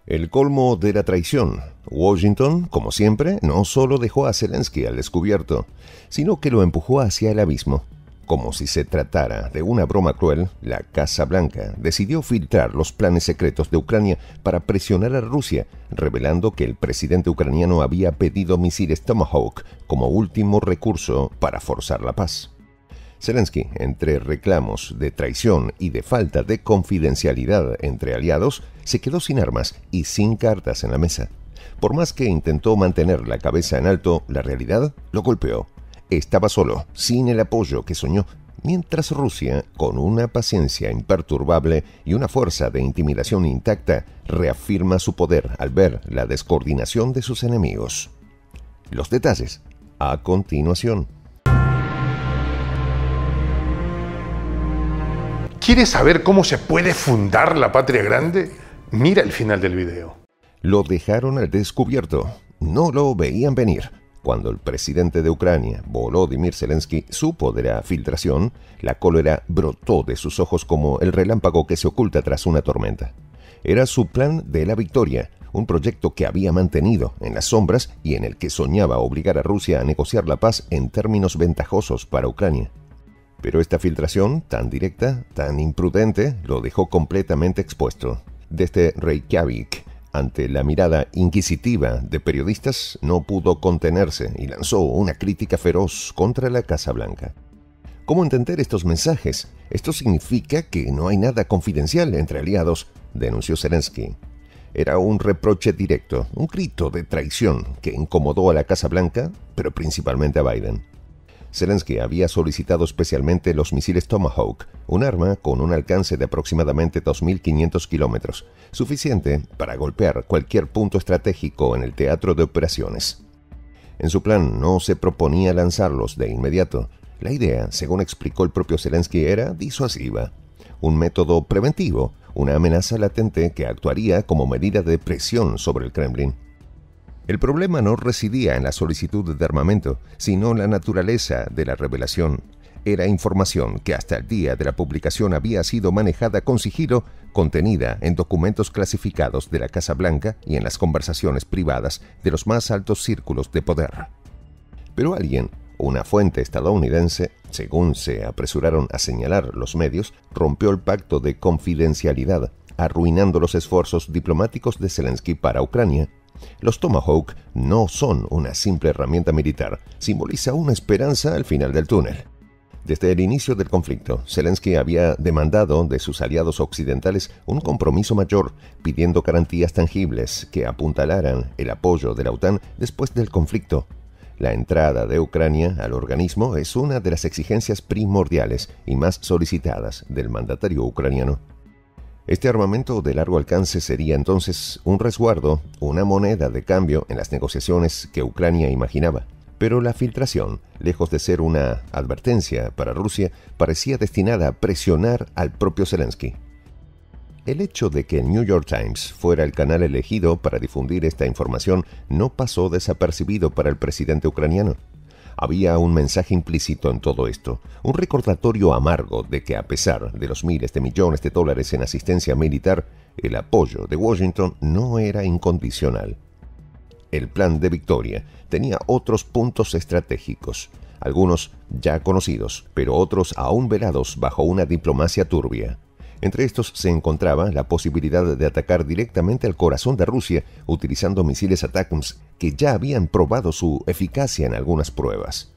El colmo de la traición. Washington, como siempre, no solo dejó a Zelensky al descubierto, sino que lo empujó hacia el abismo. Como si se tratara de una broma cruel, la Casa Blanca decidió filtrar los planes secretos de Ucrania para presionar a Rusia, revelando que el presidente ucraniano había pedido misiles Tomahawk como último recurso para forzar la paz. Zelensky, entre reclamos de traición y de falta de confidencialidad entre aliados, se quedó sin armas y sin cartas en la mesa. Por más que intentó mantener la cabeza en alto, la realidad lo golpeó. Estaba solo, sin el apoyo que soñó, mientras Rusia, con una paciencia imperturbable y una fuerza de intimidación intacta, reafirma su poder al ver la descoordinación de sus enemigos. Los detalles, a continuación. ¿Quieres saber cómo se puede fundar la patria grande? Mira el final del video. Lo dejaron al descubierto. No lo veían venir. Cuando el presidente de Ucrania, Volodymyr Zelensky, supo de la filtración, la cólera brotó de sus ojos como el relámpago que se oculta tras una tormenta. Era su plan de la victoria, un proyecto que había mantenido en las sombras y en el que soñaba obligar a Rusia a negociar la paz en términos ventajosos para Ucrania. Pero esta filtración, tan directa, tan imprudente, lo dejó completamente expuesto. Desde Reykjavik, ante la mirada inquisitiva de periodistas, no pudo contenerse y lanzó una crítica feroz contra la Casa Blanca. ¿Cómo entender estos mensajes? Esto significa que no hay nada confidencial entre aliados, denunció Zelensky. Era un reproche directo, un grito de traición que incomodó a la Casa Blanca, pero principalmente a Biden. Zelensky había solicitado especialmente los misiles Tomahawk, un arma con un alcance de aproximadamente 2.500 kilómetros, suficiente para golpear cualquier punto estratégico en el teatro de operaciones. En su plan no se proponía lanzarlos de inmediato. La idea, según explicó el propio Zelensky, era disuasiva, un método preventivo, una amenaza latente que actuaría como medida de presión sobre el Kremlin. El problema no residía en la solicitud de armamento, sino en la naturaleza de la revelación. Era información que hasta el día de la publicación había sido manejada con sigilo, contenida en documentos clasificados de la Casa Blanca y en las conversaciones privadas de los más altos círculos de poder. Pero alguien, una fuente estadounidense, según se apresuraron a señalar los medios, rompió el pacto de confidencialidad, arruinando los esfuerzos diplomáticos de Zelensky para Ucrania. Los Tomahawk no son una simple herramienta militar, simboliza una esperanza al final del túnel. Desde el inicio del conflicto, Zelensky había demandado de sus aliados occidentales un compromiso mayor, pidiendo garantías tangibles que apuntalaran el apoyo de la OTAN después del conflicto. La entrada de Ucrania al organismo es una de las exigencias primordiales y más solicitadas del mandatario ucraniano. Este armamento de largo alcance sería entonces un resguardo, una moneda de cambio en las negociaciones que Ucrania imaginaba. Pero la filtración, lejos de ser una advertencia para Rusia, parecía destinada a presionar al propio Zelensky. El hecho de que el New York Times fuera el canal elegido para difundir esta información no pasó desapercibido para el presidente ucraniano. Había un mensaje implícito en todo esto, un recordatorio amargo de que a pesar de los miles de millones de dólares en asistencia militar, el apoyo de Washington no era incondicional. El plan de victoria tenía otros puntos estratégicos, algunos ya conocidos, pero otros aún velados bajo una diplomacia turbia. Entre estos se encontraba la posibilidad de atacar directamente al corazón de Rusia utilizando misiles ATACMS que ya habían probado su eficacia en algunas pruebas.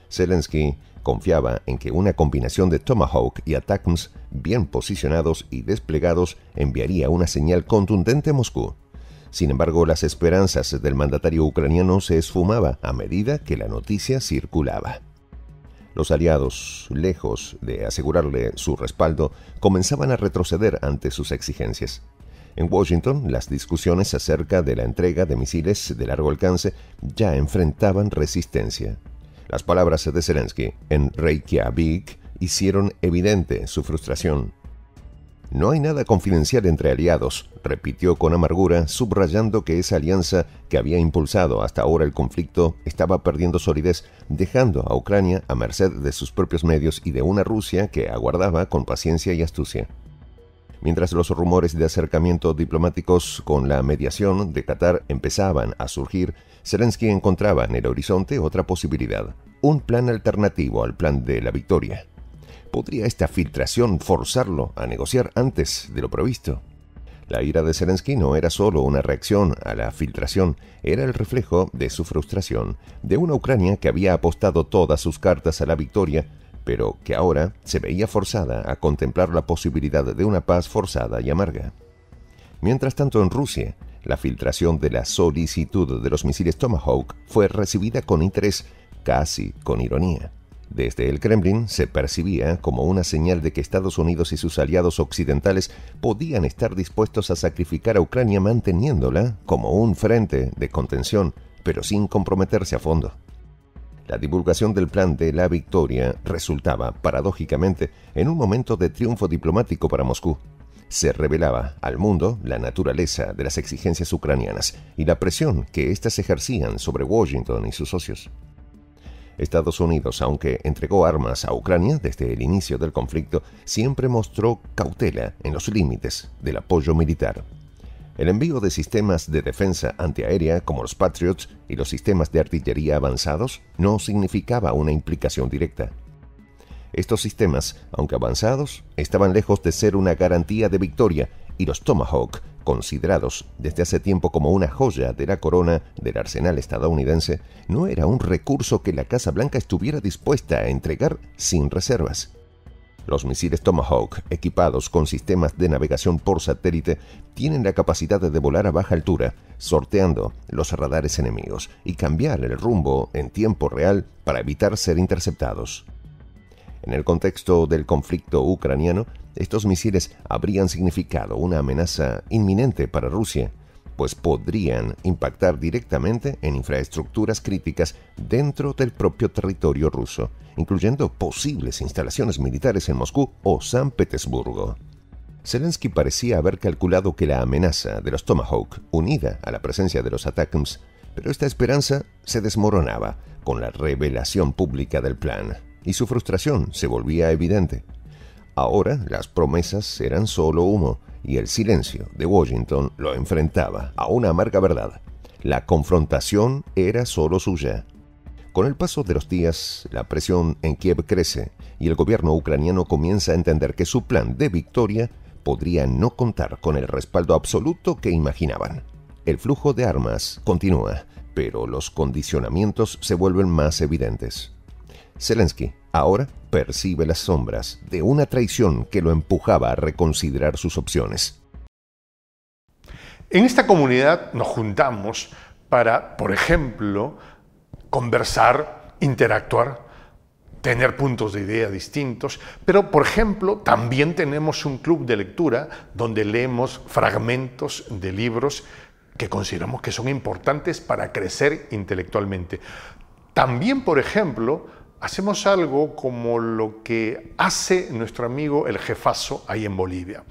Zelensky confiaba en que una combinación de Tomahawk y ATACMS bien posicionados y desplegados enviaría una señal contundente a Moscú. Sin embargo, las esperanzas del mandatario ucraniano se esfumaban a medida que la noticia circulaba. Los aliados, lejos de asegurarle su respaldo, comenzaban a retroceder ante sus exigencias. En Washington, las discusiones acerca de la entrega de misiles de largo alcance ya enfrentaban resistencia. Las palabras de Zelensky en Reykjavik hicieron evidente su frustración. No hay nada confidencial entre aliados, repitió con amargura, subrayando que esa alianza que había impulsado hasta ahora el conflicto estaba perdiendo solidez, dejando a Ucrania a merced de sus propios medios y de una Rusia que aguardaba con paciencia y astucia. Mientras los rumores de acercamientos diplomáticos con la mediación de Qatar empezaban a surgir, Zelensky encontraba en el horizonte otra posibilidad, un plan alternativo al plan de la victoria. ¿Podría esta filtración forzarlo a negociar antes de lo previsto? La ira de Zelensky no era solo una reacción a la filtración, era el reflejo de su frustración, de una Ucrania que había apostado todas sus cartas a la victoria, pero que ahora se veía forzada a contemplar la posibilidad de una paz forzada y amarga. Mientras tanto, en Rusia, la filtración de la solicitud de los misiles Tomahawk fue recibida con interés, casi con ironía. Desde el Kremlin se percibía como una señal de que Estados Unidos y sus aliados occidentales podían estar dispuestos a sacrificar a Ucrania manteniéndola como un frente de contención, pero sin comprometerse a fondo. La divulgación del plan de la victoria resultaba, paradójicamente, en un momento de triunfo diplomático para Moscú. Se revelaba al mundo la naturaleza de las exigencias ucranianas y la presión que éstas ejercían sobre Washington y sus socios. Estados Unidos, aunque entregó armas a Ucrania desde el inicio del conflicto, siempre mostró cautela en los límites del apoyo militar. El envío de sistemas de defensa antiaérea como los Patriots y los sistemas de artillería avanzados no significaba una implicación directa. Estos sistemas, aunque avanzados, estaban lejos de ser una garantía de victoria, y los Tomahawk, considerados desde hace tiempo como una joya de la corona del arsenal estadounidense, no era un recurso que la Casa Blanca estuviera dispuesta a entregar sin reservas. Los misiles Tomahawk, equipados con sistemas de navegación por satélite, tienen la capacidad de volar a baja altura, sorteando los radares enemigos y cambiar el rumbo en tiempo real para evitar ser interceptados. En el contexto del conflicto ucraniano, estos misiles habrían significado una amenaza inminente para Rusia, pues podrían impactar directamente en infraestructuras críticas dentro del propio territorio ruso, incluyendo posibles instalaciones militares en Moscú o San Petersburgo. Zelensky parecía haber calculado que la amenaza de los Tomahawk, unida a la presencia de los ATACMS, pero esta esperanza se desmoronaba con la revelación pública del plan, y su frustración se volvía evidente. Ahora las promesas eran solo humo, y el silencio de Washington lo enfrentaba a una amarga verdad. La confrontación era solo suya. Con el paso de los días, la presión en Kiev crece, y el gobierno ucraniano comienza a entender que su plan de victoria podría no contar con el respaldo absoluto que imaginaban. El flujo de armas continúa, pero los condicionamientos se vuelven más evidentes. Zelensky ahora percibe las sombras de una traición que lo empujaba a reconsiderar sus opciones. En esta comunidad nos juntamos para, por ejemplo, conversar, interactuar, tener puntos de idea distintos, pero, por ejemplo, también tenemos un club de lectura donde leemos fragmentos de libros que consideramos que son importantes para crecer intelectualmente. También, por ejemplo, hacemos algo como lo que hace nuestro amigo el jefazo ahí en Bolivia.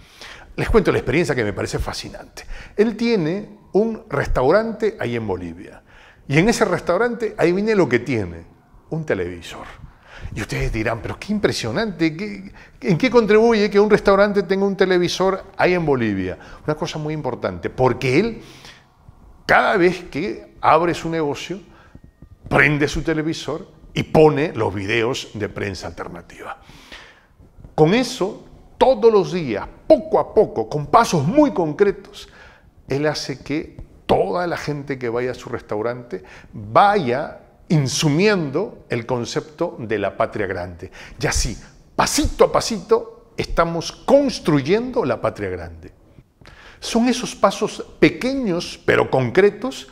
Les cuento la experiencia que me parece fascinante. Él tiene un restaurante ahí en Bolivia. Y en ese restaurante, ahí viene lo que tiene, un televisor. Y ustedes dirán, pero qué impresionante, ¿en qué contribuye que un restaurante tenga un televisor ahí en Bolivia? Una cosa muy importante, porque él, cada vez que abre su negocio, prende su televisor y pone los videos de prensa alternativa. Con eso, todos los días, poco a poco, con pasos muy concretos, él hace que toda la gente que vaya a su restaurante vaya insumiendo el concepto de la patria grande. Y así, pasito a pasito, estamos construyendo la patria grande. Son esos pasos pequeños pero concretos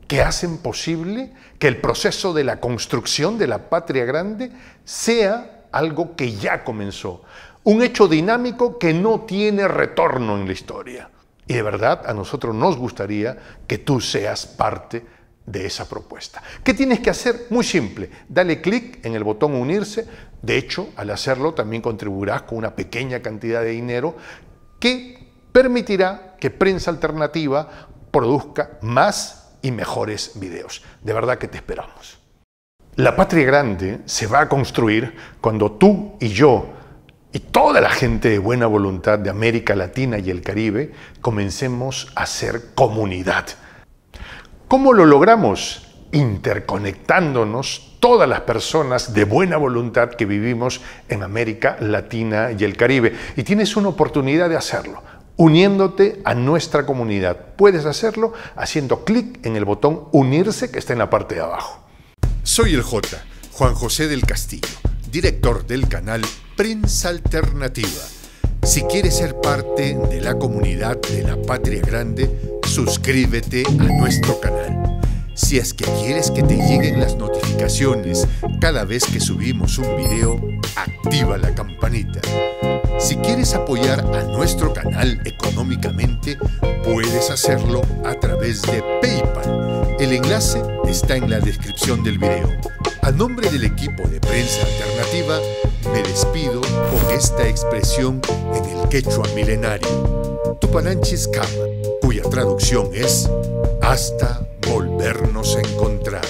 que hacen posible que el proceso de la construcción de la patria grande sea algo que ya comenzó. Un hecho dinámico que no tiene retorno en la historia. Y de verdad a nosotros nos gustaría que tú seas parte de esa propuesta. ¿Qué tienes que hacer? Muy simple. Dale clic en el botón unirse. De hecho, al hacerlo también contribuirás con una pequeña cantidad de dinero que permitirá que Prensa Alternativa produzca más y mejores videos. De verdad que te esperamos. La patria grande se va a construir cuando tú y yo y toda la gente de buena voluntad de América Latina y el Caribe comencemos a ser comunidad. ¿Cómo lo logramos? Interconectándonos todas las personas de buena voluntad que vivimos en América Latina y el Caribe. Y tienes una oportunidad de hacerlo, uniéndote a nuestra comunidad. Puedes hacerlo haciendo clic en el botón unirse que está en la parte de abajo. Soy el J, Juan José del Castillo, director del canal Prensa Alternativa. Si quieres ser parte de la comunidad de la Patria Grande, suscríbete a nuestro canal. Si es que quieres que te lleguen las notificaciones cada vez que subimos un video, activa la campanita. Si quieres apoyar a nuestro canal económicamente, puedes hacerlo a través de PayPal. El enlace está en la descripción del video. A nombre del equipo de Prensa Alternativa, me despido con esta expresión en el quechua milenario, Tupananchis Kama, cuya traducción es hasta volvernos a encontrar.